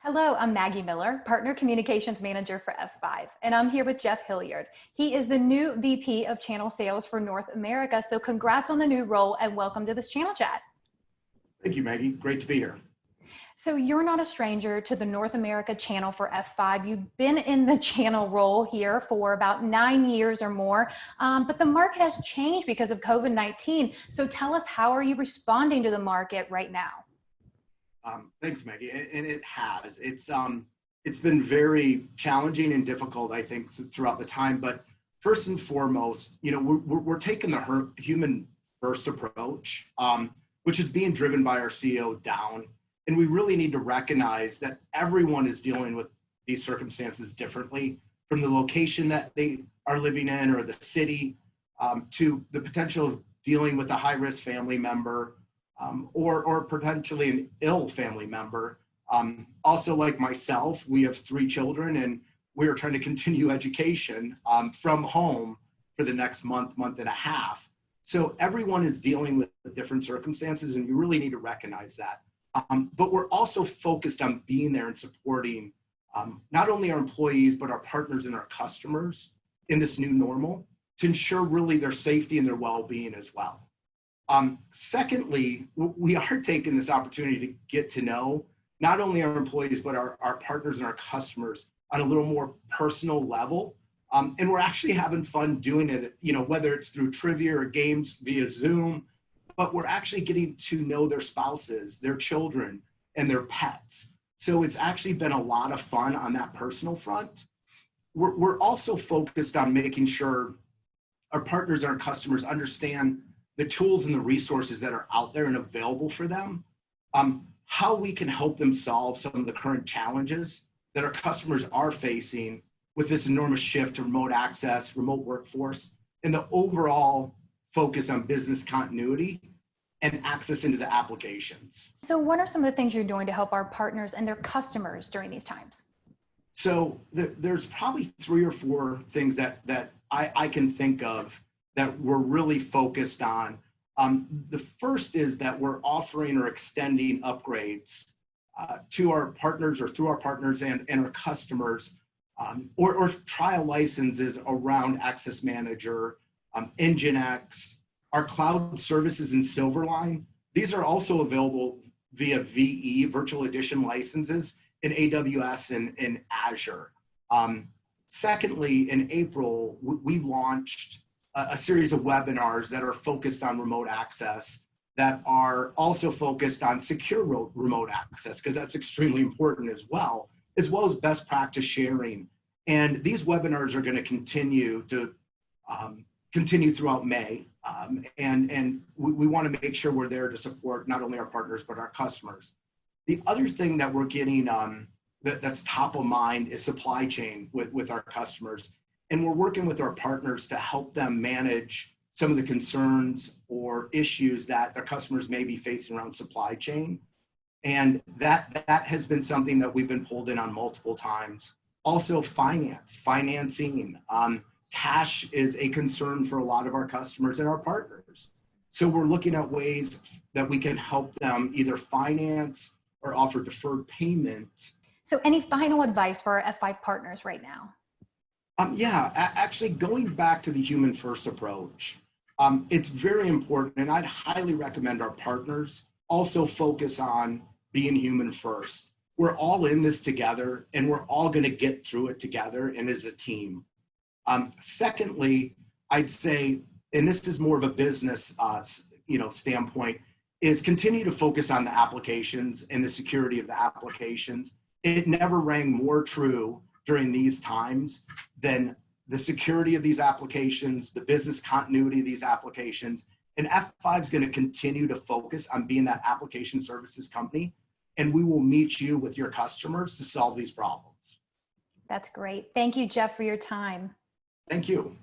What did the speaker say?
Hello, I'm Maggie Miller, Partner Communications Manager for F5, and I'm here with Jeff Hilliard. He is the new VP of Channel Sales for North America, so congrats on the new role and welcome to this channel chat. Thank you, Maggie. Great to be here. So you're not a stranger to the North America channel for F5. You've been in the channel role here for about 9 years or more, but the market has changed because of COVID-19. So tell us, how are you responding to the market right now? Thanks, Maggie. And it has. It's been very challenging and difficult, I think, throughout the time. But first and foremost, we're taking the human first approach, which is being driven by our CEO down. And we really need to recognize that everyone is dealing with these circumstances differently, from the location that they are living in or the city, to the potential of dealing with a high-risk family member, or potentially an ill family member. Also, like myself, we have 3 children, and we are trying to continue education from home for the next month and a half. So everyone is dealing with different circumstances, and you really need to recognize that. But we're also focused on being there and supporting not only our employees, but our partners and our customers in this new normal to ensure really their safety and their well-being as well. Secondly, we are taking this opportunity to get to know not only our employees, but our partners and our customers on a little more personal level. And we're actually having fun doing it, whether it's through trivia or games via Zoom, but we're actually getting to know their spouses, their children, and their pets. So it's actually been a lot of fun on that personal front. We're also focused on making sure our partners and our customers understand the tools and the resources that are out there and available for them, how we can help them solve some of the current challenges that our customers are facing with this enormous shift to remote access, remote workforce, and the overall focus on business continuity and access into the applications. So what are some of the things you're doing to help our partners and their customers during these times? So there's probably 3 or 4 things that I can think of that we're really focused on. The first is that we're offering or extending upgrades to our partners or through our partners and our customers, or trial licenses around Access Manager, NGINX, our cloud services in Silverline. These are also available via VE, Virtual Edition licenses, in AWS and in Azure. Secondly, in April, we launched a series of webinars that are focused on remote access, that are also focused on secure remote access, because that's extremely important as well as best practice sharing. And these webinars are going to continue throughout May. And we want to make sure we're there to support not only our partners, but our customers. The other thing that we're getting that's top of mind is supply chain with our customers. And we're working with our partners to help them manage some of the concerns or issues that their customers may be facing around supply chain. And that has been something that we've been pulled in on multiple times. Also, financing. Cash is a concern for a lot of our customers and our partners. So we're looking at ways that we can help them either finance or offer deferred payment. So any final advice for our F5 partners right now? Actually going back to the human first approach, it's very important, and I'd highly recommend our partners also focus on being human first. We're all in this together, and we're all going to get through it together and as a team. Secondly, I'd say, and this is more of a business standpoint, is continue to focus on the applications and the security of the applications. It never rang more true during these times than the security of these applications, the business continuity of these applications. And F5 is going to continue to focus on being that application services company, and we will meet you with your customers to solve these problems. That's great. Thank you, Jeff, for your time. Thank you.